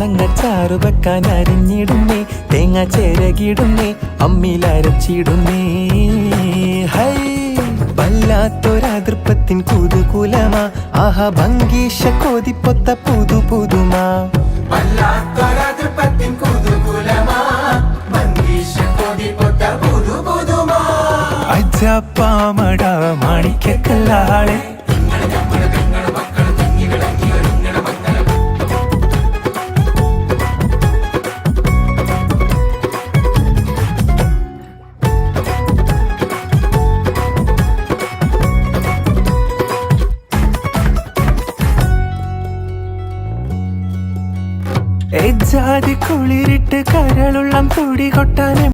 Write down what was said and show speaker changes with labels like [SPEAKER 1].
[SPEAKER 1] മാങ്ങച്ചാറു വെക്കാൻ അരിഞ്ഞിടുന്നേ, തേങ്ങ ചിരകിടുന്നേ, അമ്മിലരച്ചിടുന്നേ. ഹൈ വല്ലാത്തൊരതൃപ്പത്തിൻ കുതുകുലമാ, ആഹാ ഭംഗീഷ കൊതിപ്പൊത്ത പുതു പുതുമാ. അജപ്പാമട മാണിക്കല്ലാളെ എജാതി കുളിരിട്ട് കരളുള്ളം തുടി കൊട്ടാനും